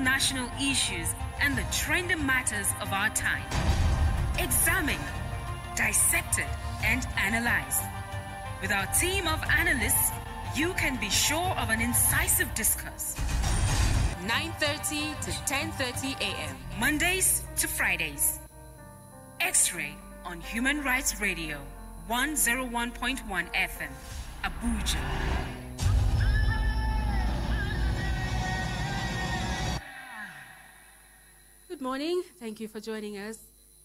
national issues and the trending matters of our time. Examined, dissected, and analyzed. With our team of analysts, you can be sure of an incisive discourse. 9:30 to 10:30 a.m. Mondays to Fridays. X-Ray on Human Rights Radio, 101.1 FM, Abuja. Good morning. Thank you for joining us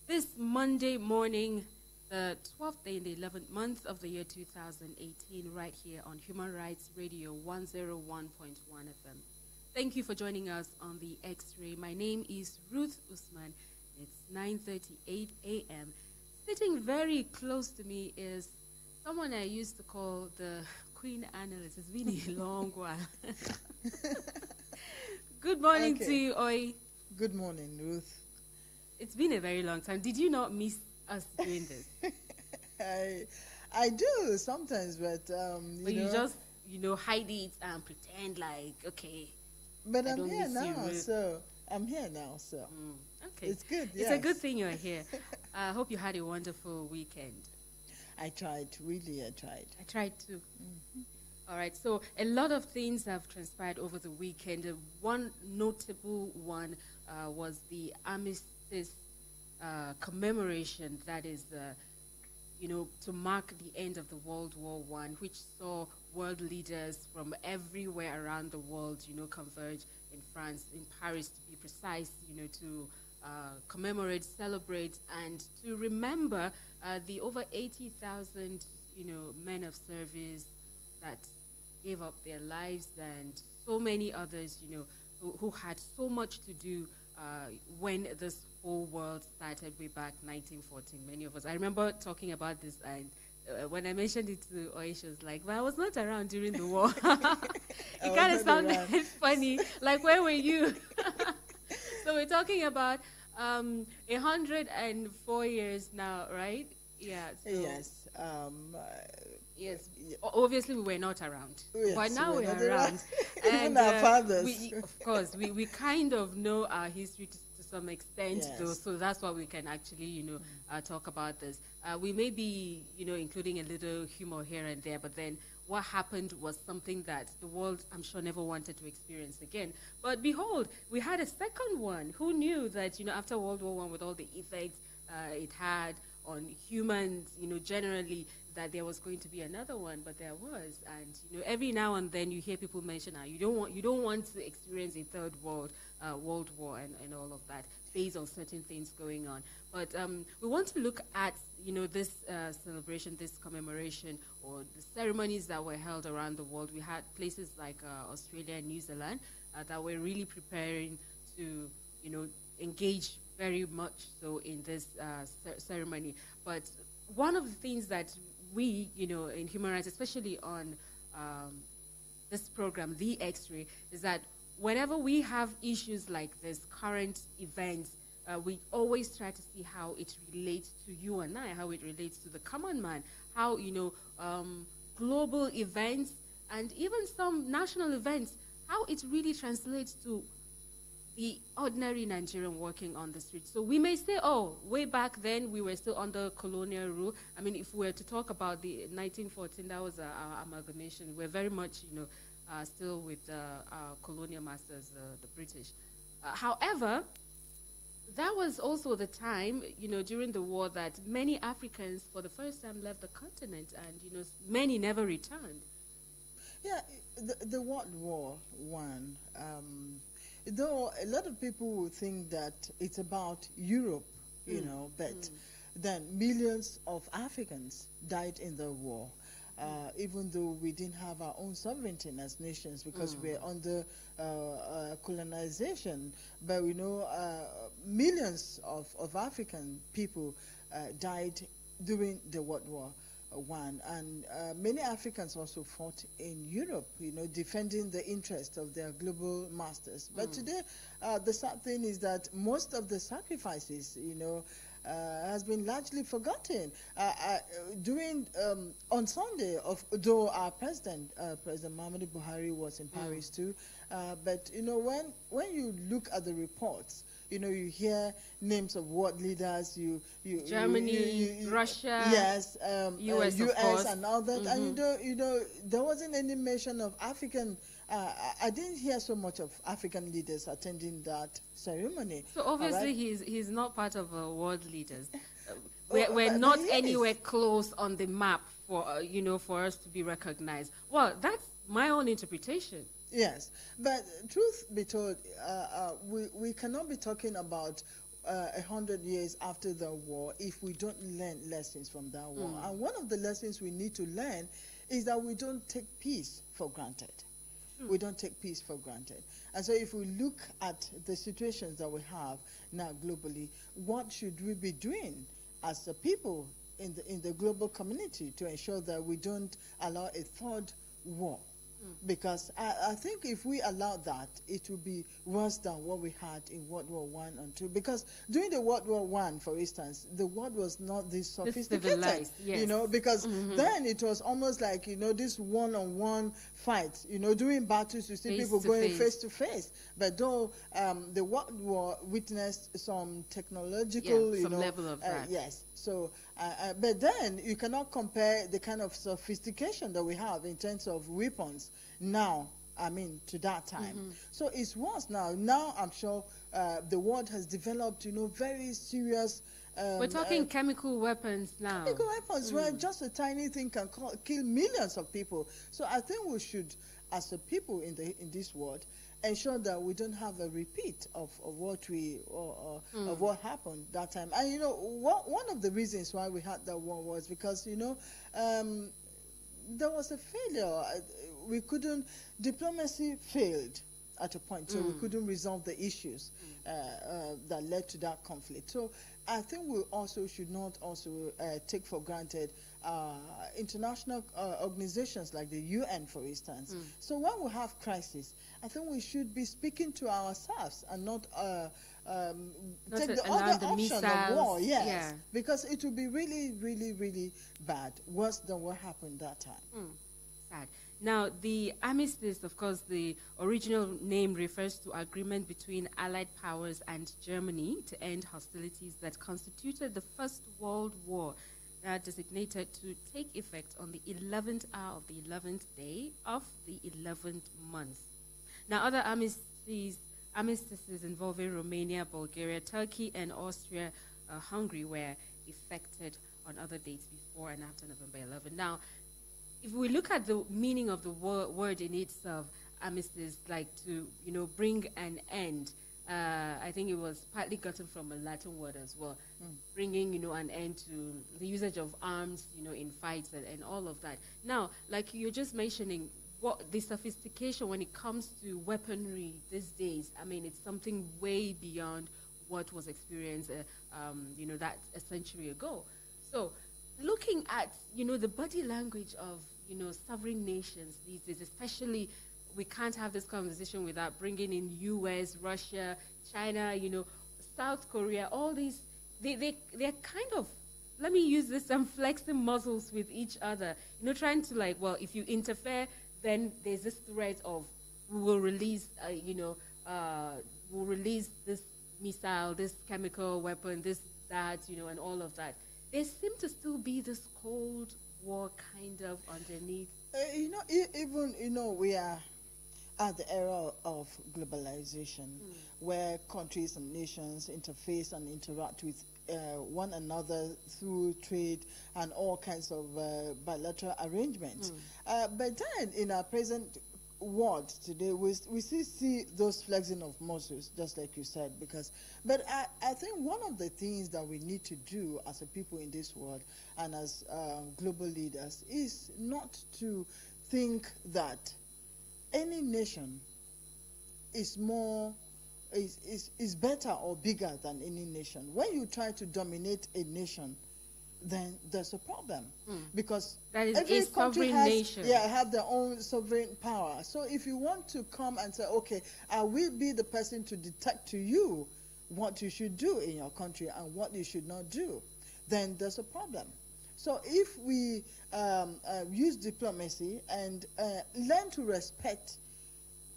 this Monday morning, the 12th day in the 11th month of the year 2018, right here on Human Rights Radio 101.1 FM. Thank you for joining us on the X-Ray. My name is Ruth Usman. It's 9:38 a.m. Sitting very close to me is someone I used to call the Queen Analyst. It's been a long while. Good morning to you, Oi. Good morning, Ruth. It's been a very long time. Did you not miss us doing this? I do sometimes, but you just hide it and pretend like okay. But I'm here now, so okay, it's good. It's a good thing you're here. I hope you had a wonderful weekend. I tried. I tried too. Mm-hmm. All right. So a lot of things have transpired over the weekend. One notable one was the armistice commemoration. That is to mark the end of the World War I, which saw world leaders from everywhere around the world, converge in France, in Paris to be precise, to commemorate, celebrate, and to remember the over 80,000, men of service that gave up their lives, and so many others, who had so much to do when this whole world started way back 1914. Many of us, I remember talking about this, and when I mentioned it to Oisha, she was like, "Well, I was not around during the war." It kind of sounded funny. Like, where were you? So we're talking about 104 years now, right? Yeah. So yes. Yes. Obviously, we were not around, yes, but now we're around. And our fathers. Of course, we kind of know our history to some extent, yes. though, so that's why we can actually, talk about this. We may be, including a little humor here and there, but then what happened was something that the world, I'm sure, never wanted to experience again. But behold, we had a second one. Who knew that, after World War I, with all the effects it had on humans, generally, that there was going to be another one, but there was. And every now and then you hear people mention, you don't want to experience a third world war and all of that, based on certain things going on. But we want to look at this celebration, this commemoration, or the ceremonies that were held around the world. We had places like Australia and New Zealand that were really preparing to engage very much so in this ceremony. But one of the things that we, in human rights, especially on this program, The X-Ray, is that whenever we have issues like this, current events, we always try to see how it relates to you and I, how it relates to the common man, how, global events and even some national events, how it really translates to the ordinary Nigerian working on the street. So we may say, way back then we were still under colonial rule. I mean, if we were to talk about the 1914, that was our amalgamation. We're very much, still with our colonial masters, the British. However, that was also the time, during the war, that many Africans for the first time left the continent, and, many never returned. Yeah, the World War I, though a lot of people will think that it's about Europe, but then millions of Africans died in the war. Even though we didn't have our own sovereignty as nations because we're under colonization, but we know millions of African people died during the World War I, and many Africans also fought in Europe, defending the interest of their global masters. But today, the sad thing is that most of the sacrifices, has been largely forgotten. On Sunday, though our President Muhammadu Buhari was in Paris too, But when you look at the reports, you hear names of world leaders. Germany, Russia, yes, US, of US, course. and all that. And there wasn't any mention of African. I didn't hear so much of African leaders attending that ceremony. So obviously, right? he's not part of world leaders. We're not anywhere close on the map for for us to be recognized. Well, that's my own interpretation. Yes, but truth be told, we cannot be talking about 100 years after the war if we don't learn lessons from that war. And one of the lessons we need to learn is that we don't take peace for granted. We don't take peace for granted. And so if we look at the situations that we have now globally, what should we be doing as a people in the global community to ensure that we don't allow a third war? Because I think if we allow that, it will be worse than what we had in World War I and II. Because during the World War I, for instance, the world was not this sophisticated, yes. because then it was almost like, this one-on-one fight. During battles, you see people going face to face. But though the World War witnessed some technological, some level of that. Yes. So, but then you cannot compare the kind of sophistication that we have in terms of weapons now, to that time. So it's worse now. Now I'm sure the world has developed, very serious. We're talking chemical weapons now. Chemical weapons, where just a tiny thing can kill millions of people. So I think we should, as a people in this world, ensure that we don't have a repeat of what of what happened that time. And one of the reasons why we had that war was because there was a failure. Diplomacy failed at a point, so we couldn't resolve the issues that led to that conflict. So I think we also should not take for granted international organizations like the UN, for instance. So when we have crisis, I think we should be speaking to ourselves and not take the other option of war. Yes, yeah. Because it will be really, really, really bad, worse than what happened that time. Sad. Now, the armistice, of course, the original name refers to agreement between Allied powers and Germany to end hostilities that constituted the First World War, designated to take effect on the 11th hour of the 11th day of the 11th month. Now, other armistices involving Romania, Bulgaria, Turkey, and Austria-Hungary were effected on other dates before and after November 11. Now, if we look at the meaning of the word in itself, armistice, like to, bring an end, I think it was partly gotten from a Latin word as well, bringing, an end to the usage of arms, in fights and all of that. Now, like you're just mentioning, what the sophistication when it comes to weaponry these days, it's something way beyond what was experienced, that a century ago. So, looking at, the body language of, sovereign nations these days, especially, we can't have this conversation without bringing in US, Russia, China, South Korea, all these, they're kind of, let me use this, flexing muscles with each other, trying to if you interfere, then there's this threat of we will release, we'll release this missile, this chemical weapon, this, that, and all of that. There seems to still be this Cold War kind of underneath. Even, we are at the era of globalization, where countries and nations interface and interact with one another through trade and all kinds of bilateral arrangements. But then, in our present world today, we still see those flexing of muscles, just like you said. But I think one of the things that we need to do as a people in this world and as global leaders is not to think that any nation is better or bigger than any nation. When you try to dominate a nation, then there's a problem, because that is every a country sovereign nation. have their own sovereign power. So if you want to come and say, okay, I will be the person to dictate to you what you should do in your country and what you should not do, then there's a problem. So if we use diplomacy and learn to respect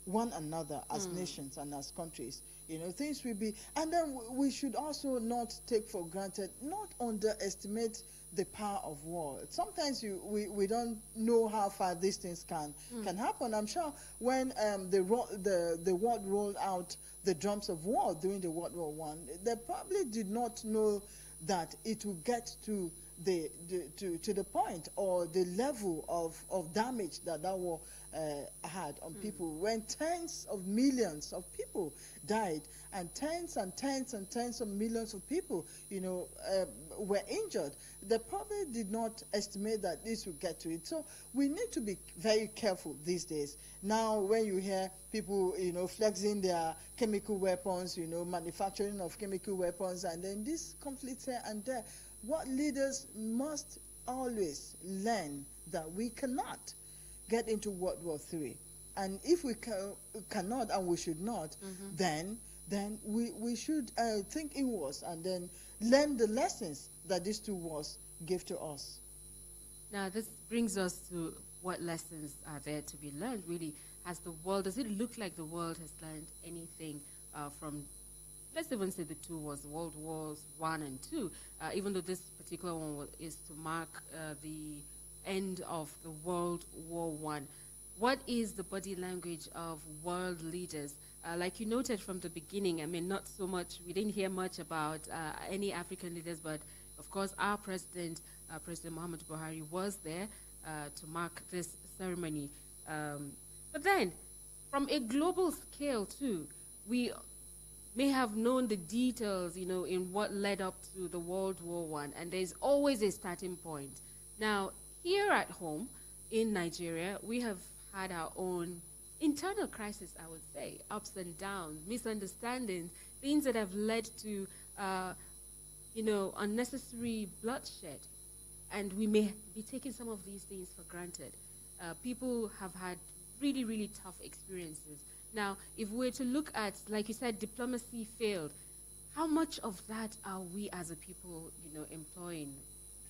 one another as nations and as countries. You know, things will be, and then we should also not take for granted, not underestimate the power of war. Sometimes we don't know how far these things can happen. I'm sure when the world rolled out the drums of war during the World War I, they probably did not know that it would get to the point or the level of damage that war had on people, when tens of millions of people died and tens and tens and tens of millions of people, you know, were injured. They probably did not estimate that this would get to it. So we need to be very careful these days. Now, when you hear people, you know, flexing their chemical weapons, you know, manufacturing of chemical weapons, and then this conflict here and there, what leaders must always learn that we cannot get into World War III. And if we cannot, and we should not, then we should think inwards and then learn the lessons that these two wars give to us. Now, this brings us to what lessons are there to be learned, really. Does it look like the world has learned anything from, let's even say, the two wars, World Wars I and II, even though this particular one is to mark the end of the World War I. What is the body language of world leaders? Like you noted from the beginning, I mean, not so much, we didn't hear much about any African leaders, but of course our president, President Muhammad Buhari, was there to mark this ceremony. But then, from a global scale too, we may have known the details, you know, in what led up to the World War I, and there's always a starting point. Now, here at home in Nigeria, we have had our own internal crisis, I would say, ups and downs, misunderstandings, things that have led to, you know, unnecessary bloodshed. And we may be taking some of these things for granted. People have had really, really tough experiences. Now, if we're to look at, like you said, diplomacy failed, how much of that are we as a people, you know, employing,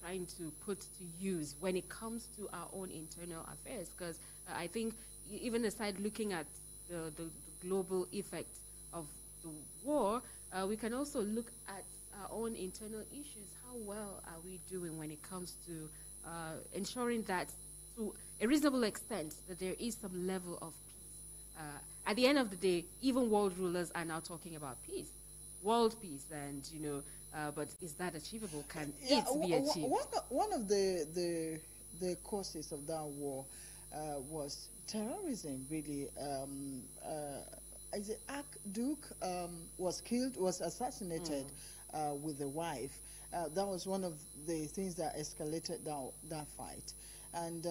trying to put to use when it comes to our own internal affairs? Because I think, even aside looking at the global effect of the war, we can also look at our own internal issues. How well are we doing when it comes to ensuring that, to a reasonable extent, that there is some level of peace? At the end of the day, even world rulers are now talking about peace, world peace, and, you know, but is that achievable? Can it be achieved? One of the causes of that war was terrorism, really. Archduke was killed, was assassinated with a wife. That was one of the things that escalated that fight. And,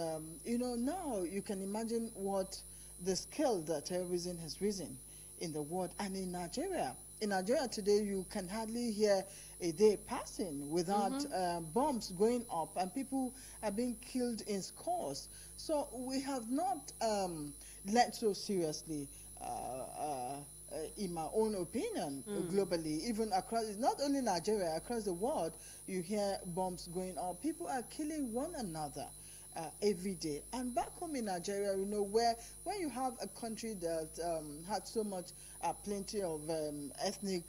you know, now you can imagine what the scale that terrorism has risen in the world and in Nigeria. In Nigeria today, you can hardly hear a day passing without bombs going up, and people are being killed in scores. So we have not learned so seriously, in my own opinion, globally, even across, not only Nigeria, across the world, you hear bombs going up. People are killing one another every day. And back home in Nigeria, you know, when you have a country that had so much, plenty of ethnic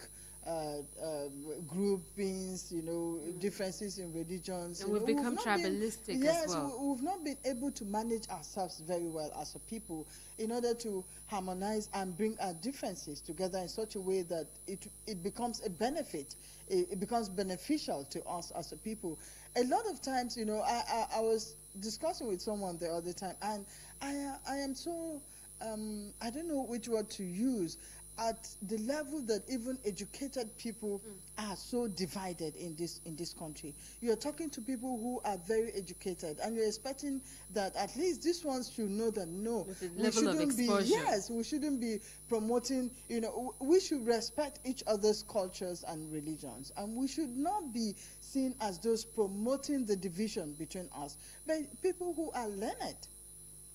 groupings, you know, differences in religions. And we've become tribalistic as well. Yes, we've not been able to manage ourselves very well as a people in order to harmonize and bring our differences together in such a way that it becomes a benefit. It becomes beneficial to us as a people. A lot of times, you know, I was discussing with someone the other time, and I am so, I don't know which word to use, at the level that even educated people are so divided in this country. You're talking to people who are very educated, and you're expecting that at least these ones should know that no, we shouldn't be, yes, we shouldn't be promoting, you know, we should respect each other's cultures and religions, and we should not be seen as those promoting the division between us. But people who are learned,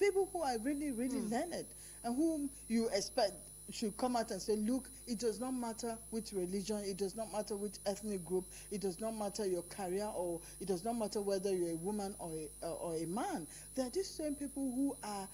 people who are really, really learned, and whom you expect should come out and say, look, it does not matter which religion, it does not matter which ethnic group, it does not matter your career, or it does not matter whether you're a woman or a man. There are these same people who are,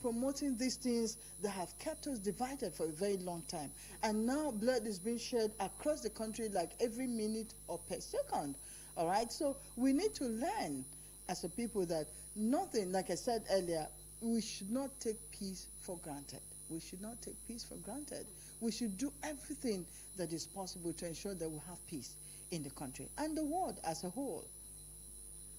promoting these things that have kept us divided for a very long time. And now blood is being shed across the country like every minute or per second. All right? So we need to learn as a people that nothing, like I said earlier, we should not take peace for granted. We should not take peace for granted. We should do everything that is possible to ensure that we have peace in the country and the world as a whole.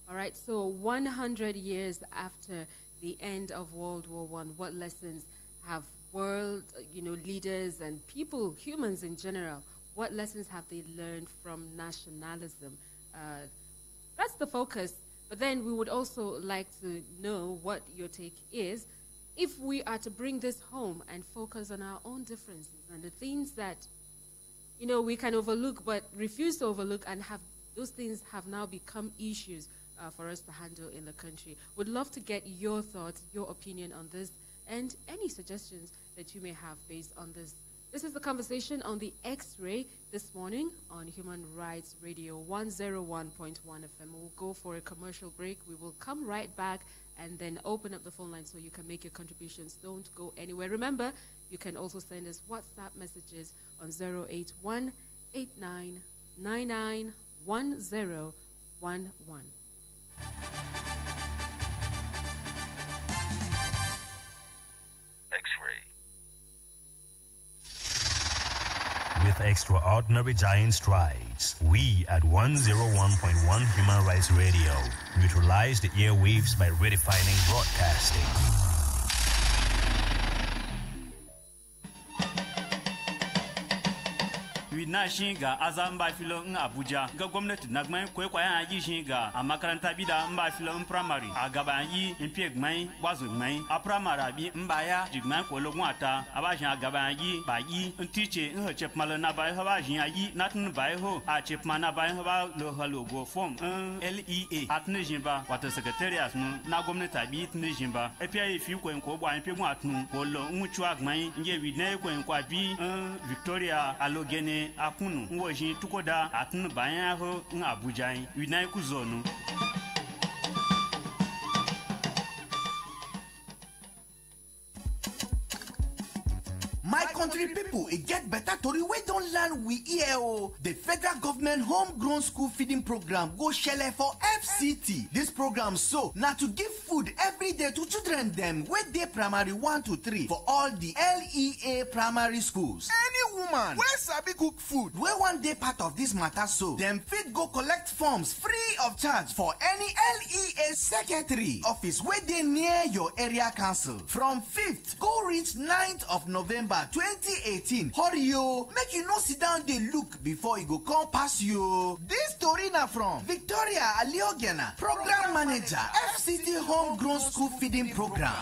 All right, so 100 years after the end of World War I, what lessons have world, leaders and people, humans in general, what lessons have they learned from nationalism? That's the focus. But then we would also like to know what your take is if we are to bring this home and focus on our own differences and the things that, we can overlook but refuse to overlook, and have those things have now become issues for us to handle in the country. Would love to get your thoughts, your opinion on this, and any suggestions that you may have based on this. This is the conversation on the X-Ray this morning on Human Rights Radio 101.1 FM. We'll go for a commercial break. We will come right back and then open up the phone line so you can make your contributions. Don't go anywhere. Remember, you can also send us WhatsApp messages on 081-8999-1011. With extraordinary giant strides, we at 101.1 Human Rights Radio neutralize the airwaves by redefining broadcasting. na shinga azamba filo ng Abuja ga gwamnati nagmai kwaya yi shinga a makaranta bida mba filo primary a gaba yi impieg mai wazu mai a primary bi mba ya jigmai ko lo ngwata aba shin a gaba yi ba yi ntiche ho chep mal na ba ho ba shin yi natun ba ho a chep mana ba ho ba lo halogo form LEA atne jimba wata secretariat no na gwamnati bi tne jimba e pia fi ko en ko bwa impieg nwatun ko lo nchu agmai nge wi ne ko en kwa bi Victoria alogene akunu nwoji tukoda atun banya ho in Abuja winai kuzonu. My country people, it get better tori we don't learn we hear o. The federal government homegrown school feeding program go shele for FCT. This program so now to give food every day to children them where they primary 1 to 3 for all the LEA primary schools. Any woman where sabi cook food where one day part of this matter so them fit go collect forms free of charge for any LEA secretary office where they near your area council from 5th go reach 9th of November 2018. Hurry yo, make you no sit down they look before you go come pass you. This story na from Victoria Aliogena, Program Manager, FCT Homegrown School Feeding Program.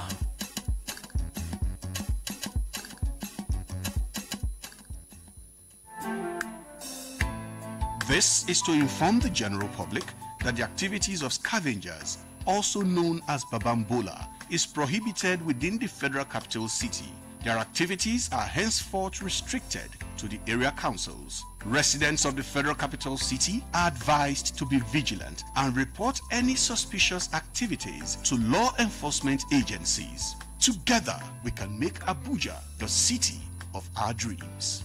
This is to inform the general public that the activities of scavengers, also known as Babambola, is prohibited within the Federal Capital City. Their activities are henceforth restricted to the area councils. Residents of the Federal Capital City are advised to be vigilant and report any suspicious activities to law enforcement agencies. Together, we can make Abuja the city of our dreams.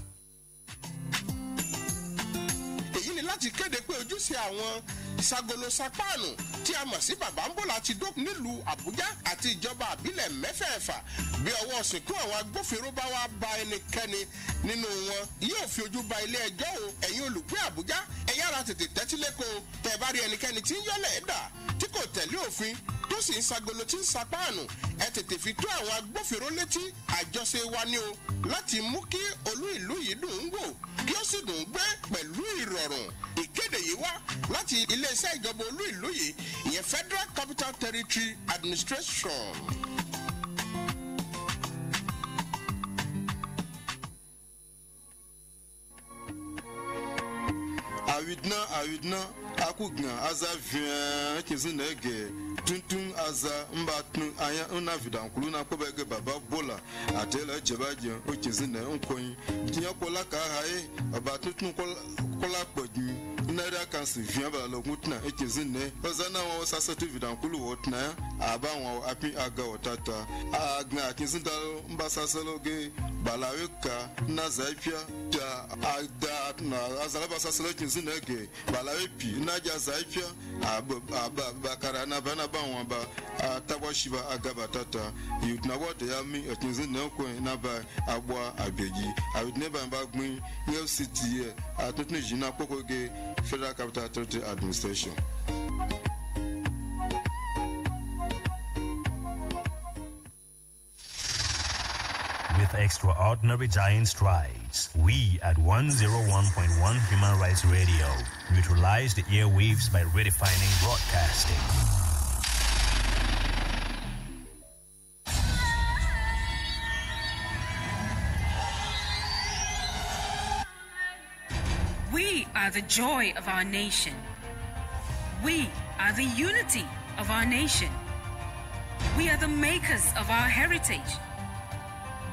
láti kéde pé ojúṣe àwọn ìṣàgolo sapáànù tí a mọ̀ sí Babambola ti dópin nílùú Àbújá àti ìjọba àbílẹ̀ mẹ́fẹ̀ẹ̀fà bí ọwọ́ sìnkú àwọn agbófinró bá wá bá ẹnikẹ́ni nínú wọn yóò fi ojú ba ilé ẹjọ́ o. Ẹ̀yin olùgbé Àbújá ẹ yára tètè tẹ́tí lẹ́kọ̀ọ́ tẹ́ bá rí ẹnikẹ́ni tí ń yọ́lẹ̀ ẹ̀dà tí kò tẹ̀lé òfin tó sì ń ṣàgolo tí ń sapáànù ẹ tètè fi tó àwọn agbófinró létí. Àjọṣe wa ni o láti mú kí olú ìlú yìí dùn ún wò kí ó sì dùn ún gbé pẹ̀lú ìrọ̀rùn. Ìkéde yìí wá láti iléeṣẹ́ ìjọba olú ìlú yìí ìyẹn Federal Capital Territory Administration. Àwìdná akugna aza vien kizinege tuntun aza mbatun aya una vidankulu na kobege baba bola atela jebaje o kizine onkoyin tiya kola ka hae abatutun kola podi nara kan se vien ba lo mutna e kizine ozana wa sasatu vidankulu wotna aba wa api aga otata agna kizinda mbasasaloge balaweka na zaipia da na azalaba sasalo kizinege balawepi na ja zaipia bakara na bana banwa ba tabashiba agaba tata yutna wode ya mi ekinzine ko na ba agba abeji awudne ba gbin FCT here atutne jina kokoge Federal Capital Territory Administration. With extraordinary giant strides, we at 101.1 Human Rights Radio neutralize the airwaves by redefining broadcasting. We are the joy of our nation. We are the unity of our nation. We are the makers of our heritage.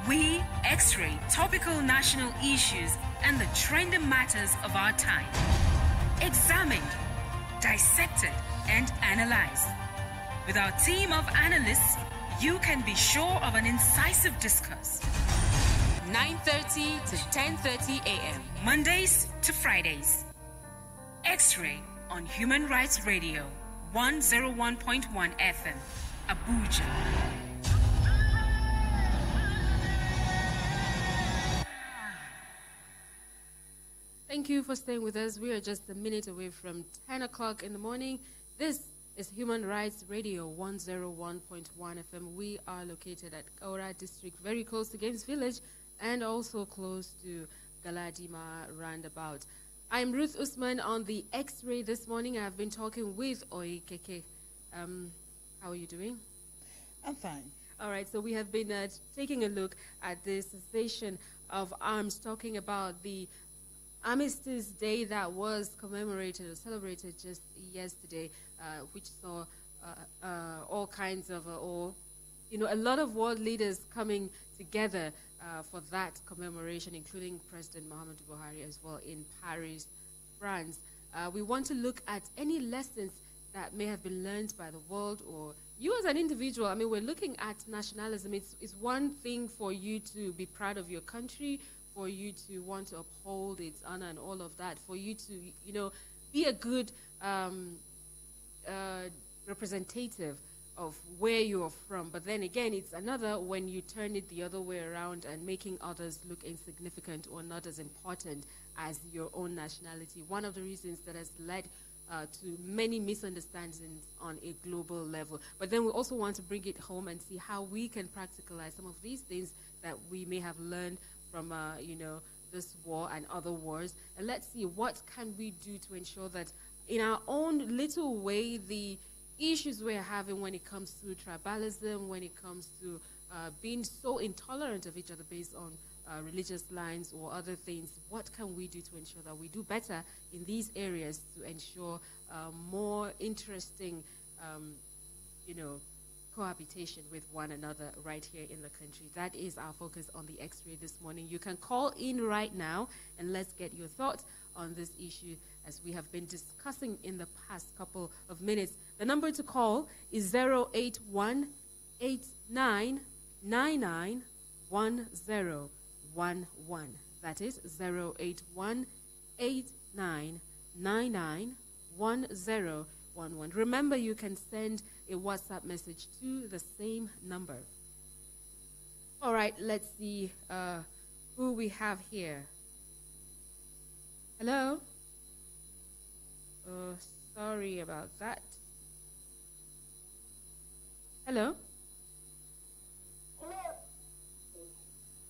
We X-ray topical national issues and the trending matters of our time. Examined, dissected, and analyzed. With our team of analysts, you can be sure of an incisive discourse. 9:30 to 10:30 a.m. Mondays to Fridays. X-ray on Human Rights Radio, 101.1 FM, Abuja. Thank you for staying with us. We are just a minute away from 10 o'clock in the morning. This is Human Rights Radio 101.1 FM. We are located at Kaura District, very close to Games Village and also close to Galadima Roundabout. I'm Ruth Usman on the X-Ray this morning. I've been talking with Oi Keke. How are you doing? I'm fine. All right, so we have been taking a look at the cessation of arms, talking about the Armistice Day that was commemorated or celebrated just yesterday, which saw all kinds of, a lot of world leaders coming together for that commemoration, including President Muhammadu Buhari as well in Paris, France. We want to look at any lessons that may have been learned by the world or you as an individual. I mean, we're looking at nationalism. It's one thing for you to be proud of your country, for you to want to uphold its honor and all of that, for you to, be a good representative of where you're from. But then again, it's another when you turn it the other way around and making others look insignificant or not as important as your own nationality. One of the reasons that has led to many misunderstandings on a global level. But then we also want to bring it home and see how we can practicalize some of these things that we may have learned from, this war and other wars. And let's see what can we do to ensure that in our own little way, the issues we're having when it comes to tribalism, when it comes to being so intolerant of each other based on religious lines or other things, what can we do to ensure that we do better in these areas to ensure more interesting, cohabitation with one another right here in the country? That is our focus on the X-Ray this morning. You can call in right now and let's get your thoughts on this issue as we have been discussing in the past couple of minutes. The number to call is 081-8999-1011. That is 081-8999-1011. Remember, you can send a WhatsApp message to the same number. All right, let's see who we have here. Hello? Sorry about that. Hello? Hello.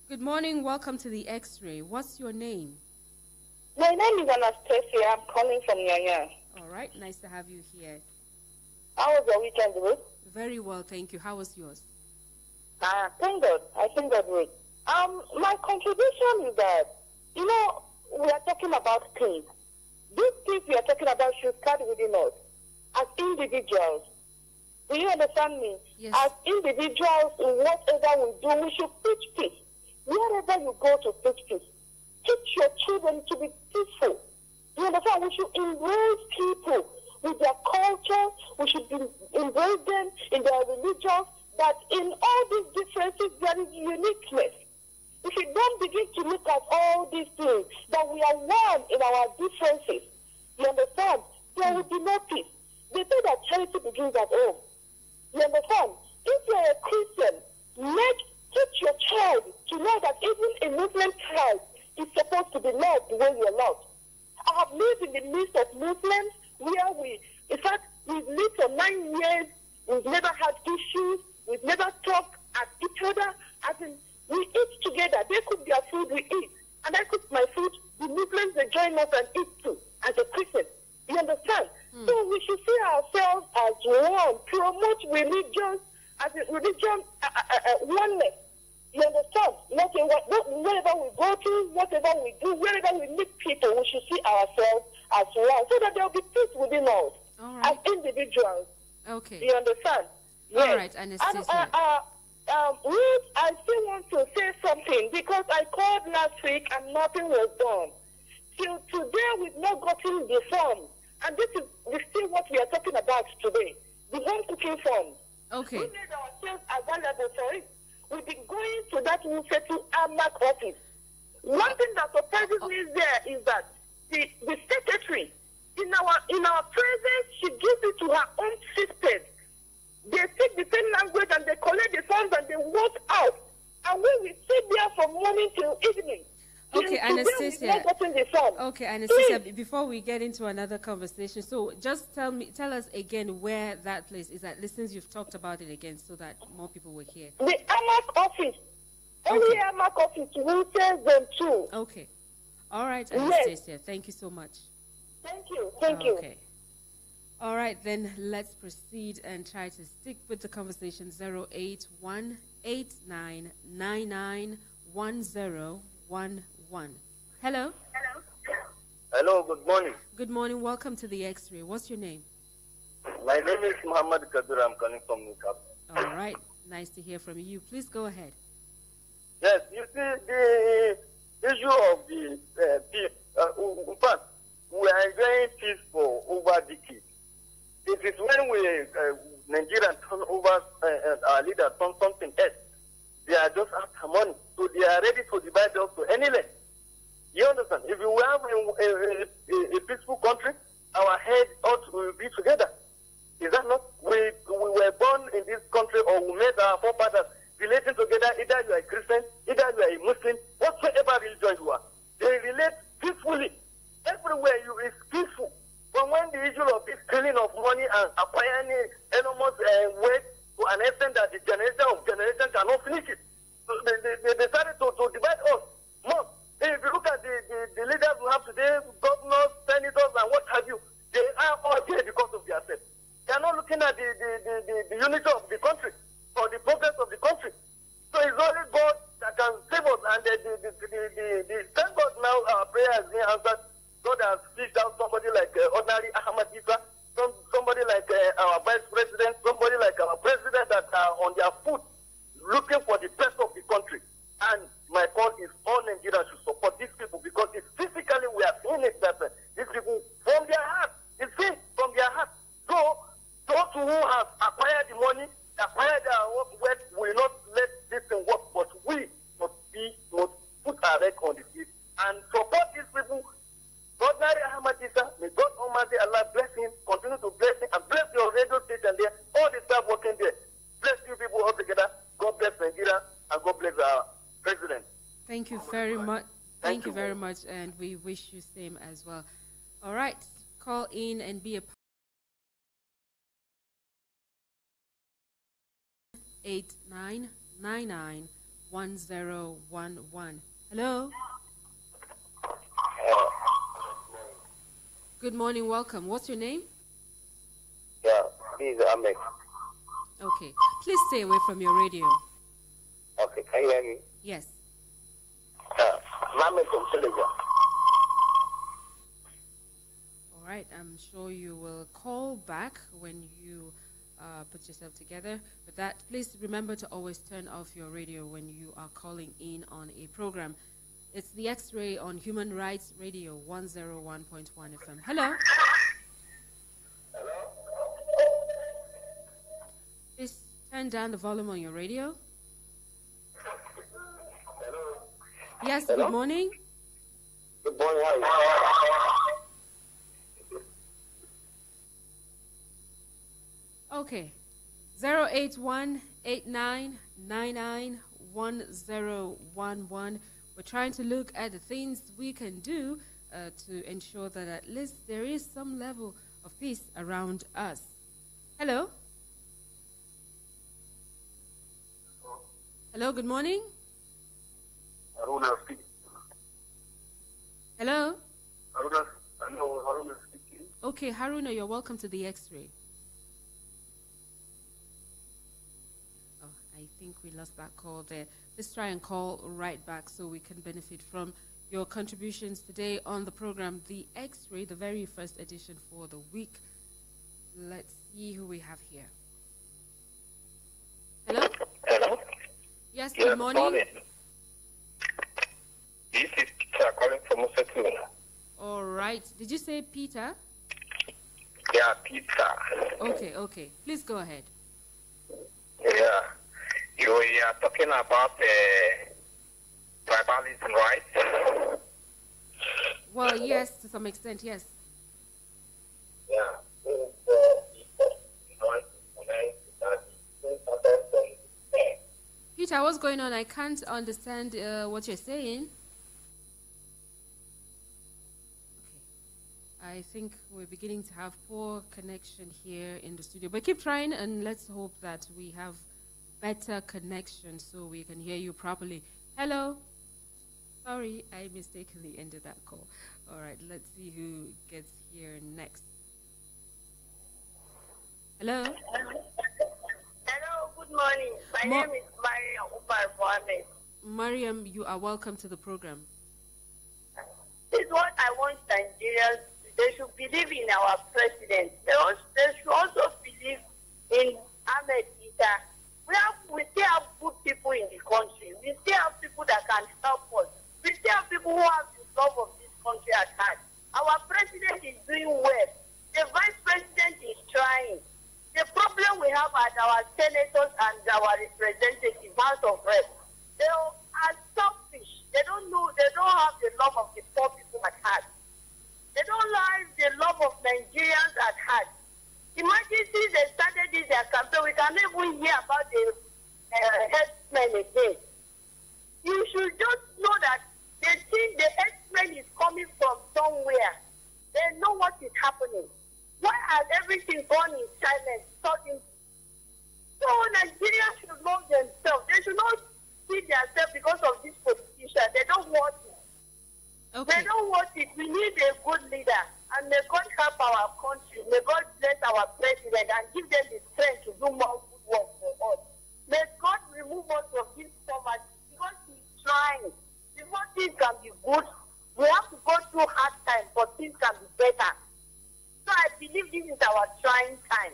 Good morning. Welcome to the X-Ray. What's your name? My name is Anastasia. I'm calling from Nyanya. All right. Nice to have you here. How was your weekend, Ruth? Very well, thank you. How was yours? Thank God. I thank God, Ruth. My contribution is that, we are talking about things. These things we are talking about should start within us as individuals. Do you understand me? Yes. As individuals, in whatever we do, we should preach peace. Wherever you go to preach peace, teach your children to be peaceful. You understand? We should embrace people with their culture. We should embrace them in their religion. That in all these differences, there is uniqueness. If you don't begin to look at all these things, that we are one in our differences, you understand? There will be no peace. They say that charity begins at home. You understand? If you are a Christian, teach your child to know that even a Muslim child is supposed to be loved the way you are loved. I have lived in the midst of Muslims where in fact, we've lived for 9 years, we've never had issues, we've never talked at each other, as in, we eat together. They cook their food, we eat. And I cook my food, the Muslims, they join us and eat too, as a Christian. You understand? So we should see ourselves as one, promote religion, as a religion oneness. You understand? Wherever we go to, whatever we do, wherever we meet people, we should see ourselves as one, so that there will be peace within us, as individuals. Okay. You understand? All Yes. right, Anastasia. Ruth, I still want to say something, because I called last week and nothing was done. Till today, we've not gotten the form. And this is still what we are talking about today, the home cooking form. Okay. We made ourselves available for it. We've been going to that Musetu Amak office. One thing that surprises me there is that the secretary, in our presence, she gives it to her own sisters. They speak the same language and they collect the forms and they walk out. And when we sit there from morning till evening, Okay, Anastasia. Okay, Anastasia, before we get into another conversation, so just tell us again where that place is at. Since you've talked about it again, so that more people will hear. The AMAC office. Only AMAC office, we say them too. Okay. All right, Anastasia. Yes. Thank you so much. Thank you. Thank you. Okay. All right, then let's proceed and try to stick with the conversation. 08189991011. Hello. Hello, good morning. Good morning. Welcome to the X-Ray. What's your name? My name is Muhammad Kadur. I'm calling from Nukab. All right. Nice to hear from you. Please go ahead. Yes, you see, the issue of the peace, in fact, we are enjoying peace for over decades. It is when Nigerians turn over our leaders on something else. They are just after money. So they are ready to divide us to any length. You understand? If we have a peaceful country, our head ought to be together. Is that not? We were born in this country, or we made our forefathers relating together. Either you are a Christian, either you are a Muslim, whatsoever religion you are. They relate peacefully. Everywhere is peaceful. But when the issue of this killing of money and acquiring enormous wealth to an extent that the generation of generation cannot finish it, so they decided to divide us more. If you look at the leaders we have today, governors, senators, and what have you, they are all there because of their self. They are not looking at the unity of the country or the progress of the country. So it's only God that can save us. And thank God now our prayer has been answered. God has fished out somebody like ordinary Ahmad Isa, somebody like our vice president, somebody like our president that are on their foot looking for the best of the country. And my call is all Nigerians should support these people, because it's physically we are seeing it that these people from their heart, it's seen from their heart. So those who have acquired the money, acquired our wealth, will not let this thing work, but we must put our leg on the feet and support these people. Ordinary Ahmad Isa, may God Almighty Allah bless him, continue to bless him, and bless your radio station there, all the staff working there. Bless you people all together. God bless Nigeria, and God bless our president. Thank you very much. Thank you very much, and we wish you same as well. All right, call in and be a 89991011. Hello. Good morning, welcome. What's your name? Yeah, this is Ahmed. Okay, please stay away from your radio. Okay, can you hear me? Yes. Ahmed from Senegal. sure you will call back when you put yourself together. But that, please remember to always turn off your radio when you are calling in on a program. It's the X-Ray on Human Rights Radio 101.1 FM. Hello. Hello. Please turn down the volume on your radio. Hello. Yes. Hello? Good morning. Good morning. How are you? Okay. 08189991011. We're trying to look at the things we can do to ensure that at least there is some level of peace around us. Hello? Hello, good morning. Haruna speaking. Hello? Haruna speaking. Okay, Haruna, you're welcome to the X-Ray. Oh, I think we lost that call there. Let's try and call right back so we can benefit from your contributions today on the program, The X-Ray, the very first edition for the week. Let's see who we have here. Hello? Hello. Yes, good morning. This is Peter calling from Musetuna. All right. Did you say Peter? Yeah, Peter. Okay. Please go ahead. Yeah. You are talking about tribalism, right? Well, yes, to some extent, yes. Yeah. Peter, what's going on? I can't understand what you're saying. Okay. I think we're beginning to have poor connection here in the studio. But keep trying, and let's hope that we have better connection so we can hear you properly. Hello? Sorry, I mistakenly ended that call. All right, let's see who gets here next. Hello? Hello, good morning. My name is Mariam Umar Mohammed. Mariam, you are welcome to the program. This is what I want Nigerians. They should believe in our president. They should also believe in Ahmed Issa. We still have good people in the country. We still have people that can help us. We still have people who have the love of this country at heart. Our president is doing well. The vice president is trying. The problem we have at our senators and our representatives, House of Reps, they are selfish. They don't have the love of the poor people at heart. They don't have the love of Nigerians at heart. Imagine since they started this their campaign, we can even hear about the herdsmen again. You should just know that they think the herdsmen is coming from somewhere. They know what is happening. Why has everything gone in silence? So Nigerians should know themselves. They should not see themselves because of this politician. They don't want it. Okay. They don't want it. We need a good leader. And may God help our country. May God bless our president and give them the strength to do more good work for us. May God remove us from this poverty because he's trying. Before things can be good, we have to go through hard times, but things can be better. So I believe this is our trying time.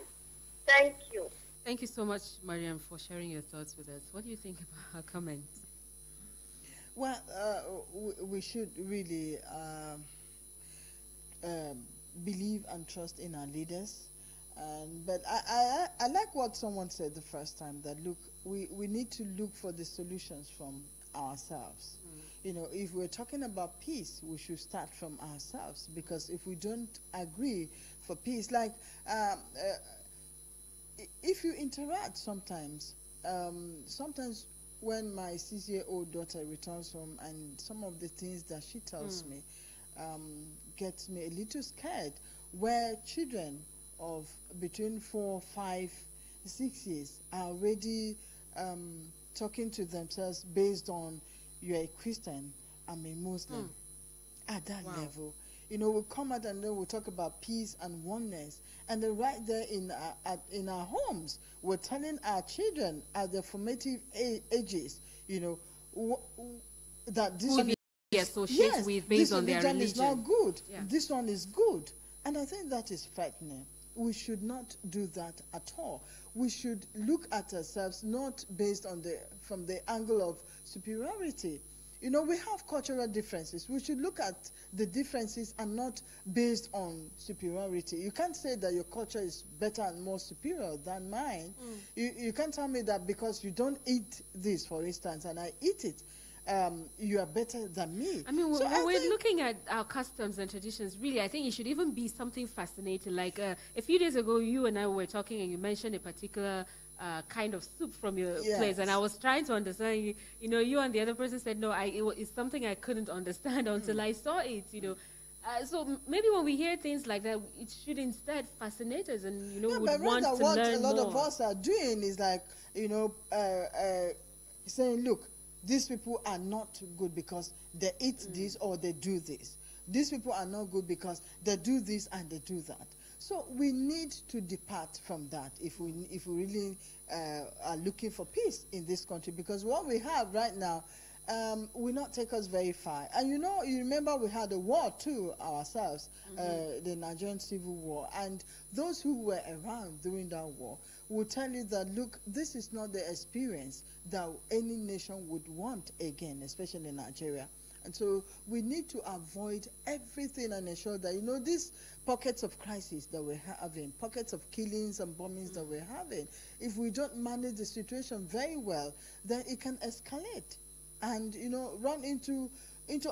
Thank you. Thank you so much, Mariam, for sharing your thoughts with us. What do you think about her comments? Well, we should really believe and trust in our leaders. But I like what someone said the first time, that look, we need to look for the solutions from ourselves. You know, if we're talking about peace, we should start from ourselves, because if we don't agree for peace, like if you interact sometimes when my 6-year-old daughter returns home, and some of the things that she tells me gets me a little scared, where children of between 4, 5, 6 years are already talking to themselves based on, you're a Christian, I'm a Muslim. At that level, you know, we'll come out and then we'll talk about peace and oneness, and then right there in our homes, we're telling our children at their formative ages, you know, that this one associated with based on their religion is not good. Yeah. This one is good. And I think that is frightening. We should not do that at all. We should look at ourselves not based on from the angle of superiority. You know, we have cultural differences. We should look at the differences and not based on superiority. You can't say that your culture is better and more superior than mine. You can't tell me that because you don't eat this, for instance, and I eat it, you are better than me. I mean, when we're looking at our customs and traditions, really, I think it should even be something fascinating. Like a few days ago, you and I were talking, and you mentioned a particular kind of soup from your place, and I was trying to understand. You know, you and the other person said, no, it's something I couldn't understand until I saw it. You know. So maybe when we hear things like that, it should instead fascinate us, and would want to what learn a lot more. of us are doing is like, saying, look, these people are not good because they eat this or they do this. These people are not good because they do this and they do that. So we need to depart from that if we really are looking for peace in this country, because what we have right now will not take us very far. And you remember we had a war too ourselves, the Nigerian Civil War, and those who were around during that war will tell you that, look, this is not the experience that any nation would want again, especially Nigeria. And so we need to avoid everything and ensure that, these pockets of crisis that we're having, pockets of killings and bombings that we're having, if we don't manage the situation very well, then it can escalate and, run into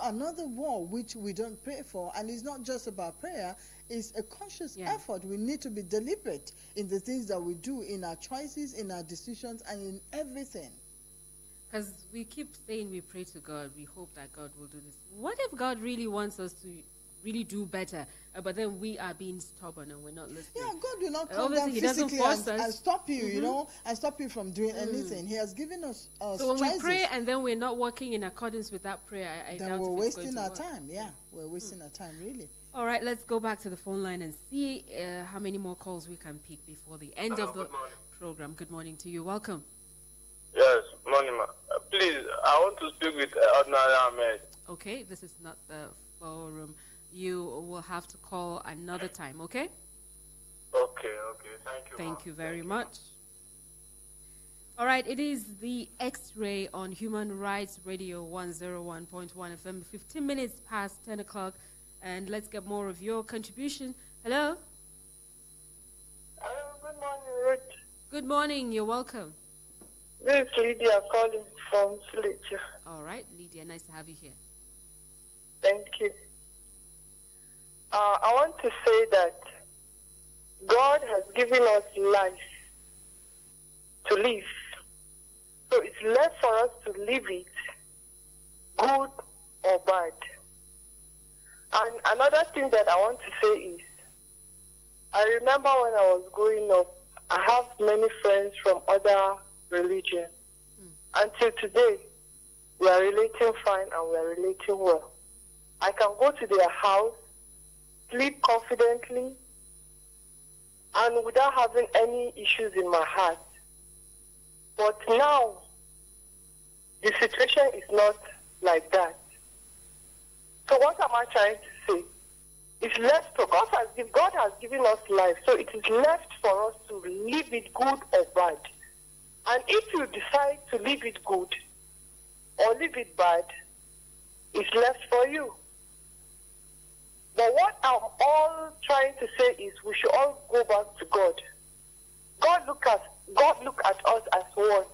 another war, which we don't pray for. And it's not just about prayer, it's a conscious effort. We need to be deliberate in the things that we do, in our choices, in our decisions, and in everything. Because we keep saying we pray to God, we hope that God will do this. What if God really wants us to really do better, but then we are being stubborn and we're not listening? Yeah, God will not come down physically and stop you, and stop you from doing anything. He has given us so when we pray and then we're not working in accordance with that prayer, I then doubt we're it's wasting going our to work. time. Yeah, we're wasting our time, really. All right, let's go back to the phone line and see how many more calls we can pick before the end of the program. Good morning to you. Welcome. Yes, morning, ma. Please, I want to speak with Ordinary Ahmed. Okay, this is not the forum. You will have to call another time, okay? Okay, thank you. Thank you very much. All right, it is the X-Ray on Human Rights Radio 101.1 FM, 15 minutes past 10 o'clock, and let's get more of your contribution. Hello? Hello, good morning, Ruth. Good morning, you're welcome. This is Lydia calling from Fletcher. All right, Lydia, nice to have you here. Thank you. I want to say that God has given us life to live. So it's left for us to live it, good or bad. And another thing that I want to say is, I remember when I was growing up, I have many friends from other religions. Until today, we are relating fine and we are relating well. I can go to their house, sleep confidently, and without having any issues in my heart. But now, the situation is not like that. So what am I trying to say? It's left for God has given us life, so it is left for us to live it good or bad. And if you decide to live it good or live it bad, it's left for you. But what I'm all trying to say is we should all go back to God. God look at us as one.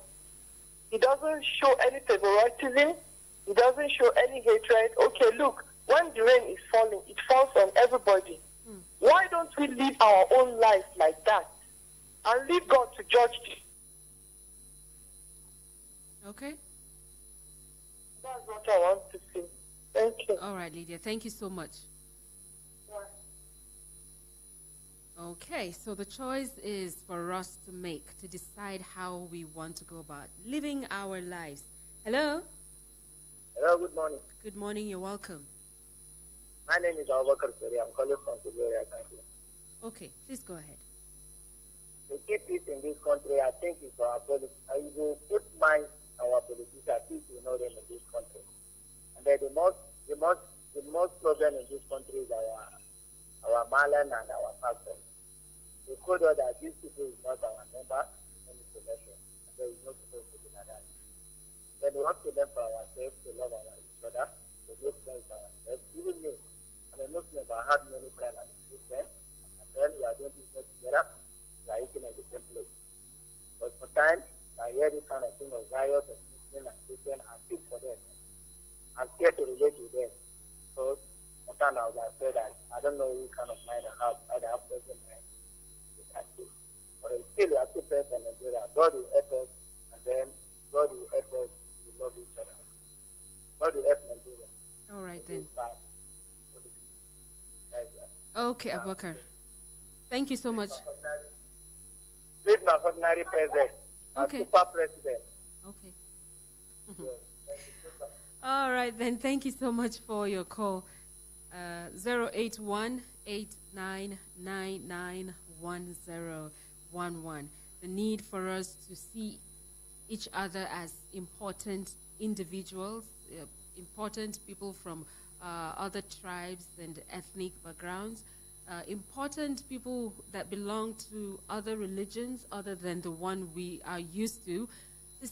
He doesn't show any favoritism. He doesn't show any hatred. Okay, look, when the rain is falling, it falls on everybody. Why don't we live our own life like that and leave God to judge it? Okay. That's what I want to say. Thank you. All right, Lydia. Thank you so much. Okay, so the choice is for us to make, to decide how we want to go about living our lives. Hello? Hello, good morning. Good morning, you're welcome. My name is Abubakar Seri. I'm calling from Nigeria. Thank you. Okay, please go ahead. To keep peace in this country, I think it's our policy. I will put mind our politicians, peace will know them in this country. And then the most problem in this country is our our Marlon and our pastor. We told her that these people is not our member in the election. There is no supposed to be like that. Then we have to learn for ourselves to love each other, to make friends for ourselves. Even me, I'm a Muslim, but I have many friends and Christians, and then we are doing business together, we are eating at the same place. But sometimes I hear this kind of thing of riot and Muslim and Christian and speak for them. I'm scared to relate with them. So sometimes I would have said that I don't know what kind of mind I have, I have present mind. But still, we have to pray for Nigeria. God will help us, and then God will help us to love each other. God will help Nigeria. All right, then. Okay, Abubakar. Thank you so much. This is my ordinary president. Okay. Super president. Okay. All right, then. Thank you so much for your call. 081-8999-1011. The need for us to see each other as important individuals, important people from other tribes and ethnic backgrounds, important people that belong to other religions other than the one we are used to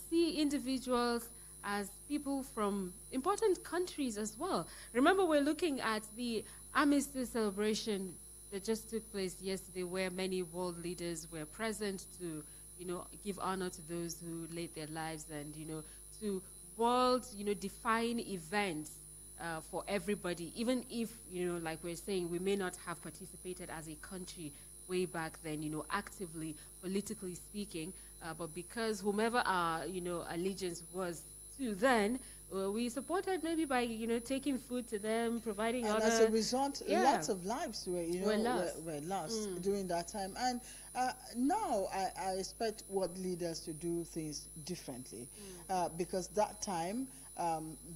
see individuals as people from important countries as well. Remember, we're looking at the Armistice celebration that just took place yesterday, where many world leaders were present to, give honor to those who laid their lives, and, to world, define events for everybody, even if, like we're saying, we may not have participated as a country way back then, actively, politically speaking, but because whomever our, allegiance was to then, we supported maybe by, taking food to them, providing and other... as a result, lots of lives were lost during that time. And now I expect world leaders to do things differently, because that time,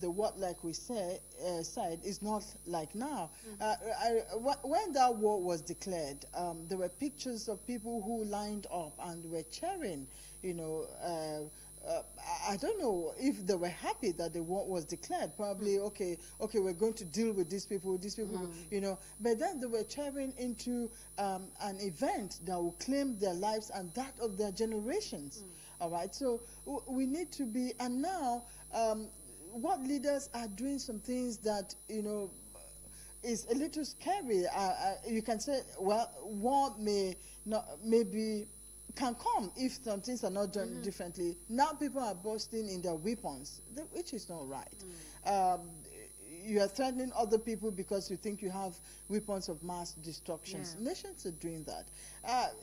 the what, like we said, is not like now. When that war was declared, there were pictures of people who lined up and were cheering, I don't know if they were happy that the war was declared. Probably, okay, we're going to deal with these people, But then they were cheering into an event that will claim their lives and that of their generations. All right, so we need to be, and now what leaders are doing some things that, is a little scary. You can say, well, war maybe can come if some things are not done differently. Now people are boasting in their weapons, which is not right. You are threatening other people because you think you have weapons of mass destruction. Yeah. Nations are doing that.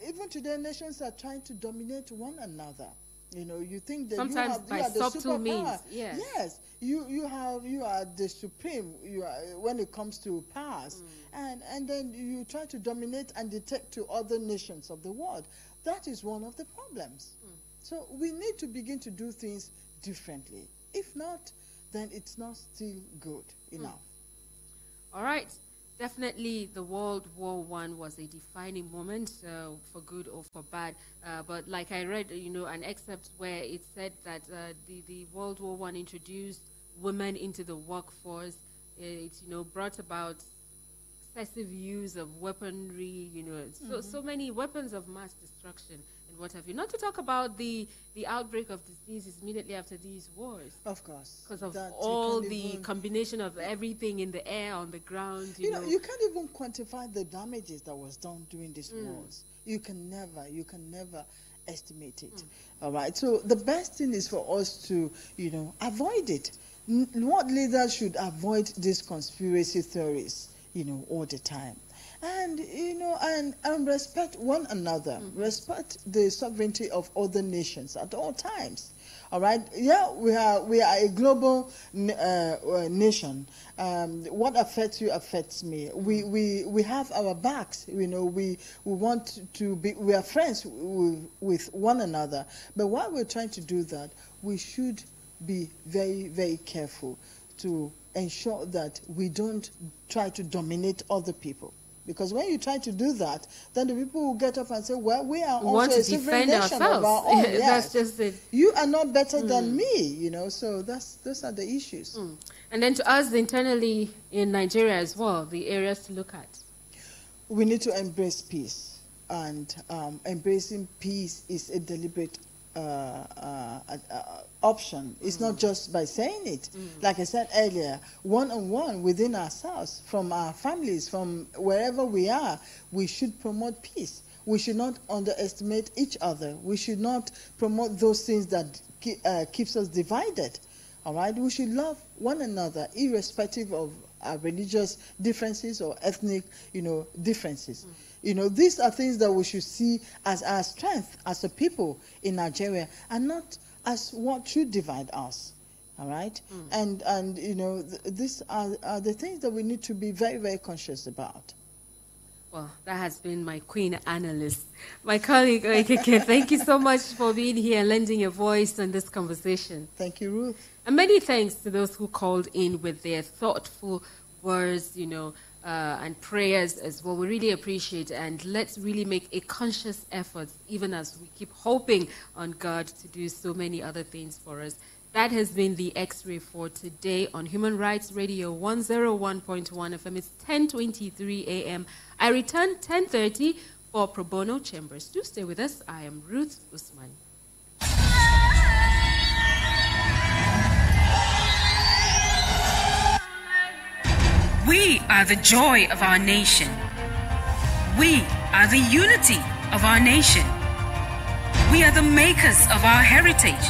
Even today, nations are trying to dominate one another. You think that sometimes you are the subtle means. Yes, you are the supreme. You are when it comes to powers, and then you try to dominate and dictate to other nations of the world. That is one of the problems. So we need to begin to do things differently. If not, then it's not still good enough. All right. Definitely, the World War I was a defining moment, for good or for bad. But like I read, an excerpt where it said that the World War I introduced women into the workforce. It, brought about excessive use of weaponry, so many weapons of mass destruction and what have you. Not to talk about the outbreak of diseases immediately after these wars. Of course. Because of all the combination of everything in the air, on the ground, you know. You can't even quantify the damages that was done during these wars. You can never estimate it. All right. So the best thing is for us to, avoid it. What leaders should avoid these conspiracy theories, all the time. And, and respect one another. Respect the sovereignty of other nations at all times. All right? Yeah, we are a global nation. What affects you affects me. We have our backs. We want to be, we are friends with one another. But while we're trying to do that, we should be very, very careful to ensure that we don't try to dominate other people. Because when you try to do that, then the people will get up and say, well, we are also a sovereign nation of our own. Yes. That's just it. You are not better than me, so those are the issues. And then to us internally in Nigeria as well, the areas to look at. we need to embrace peace, and embracing peace is a deliberate option. It's not just by saying it. Like I said earlier, one-on-one within ourselves, from our families, from wherever we are, we should promote peace. We should not underestimate each other. We should not promote those things that keeps us divided. All right? We should love one another, irrespective of our religious differences or ethnic, differences. These are things that we should see as our strength as a people in Nigeria, and not as what should divide us. All right? And these are the things that we need to be very, very conscious about. Well, that has been my queen analyst, my colleague Okeke. Thank you so much for being here and lending your voice in this conversation. Thank you, Ruth. And many thanks to those who called in with their thoughtful words, and prayers as well. We really appreciate it, and let's really make a conscious effort, even as we keep hoping on God to do so many other things for us. That has been the X-Ray for today on Human Rights Radio 101.1 FM. It's 10:23 a.m. I return 10:30 for Pro Bono Chambers. Do stay with us. I am Ruth Usman. We are the joy of our nation. We are the unity of our nation. We are the makers of our heritage.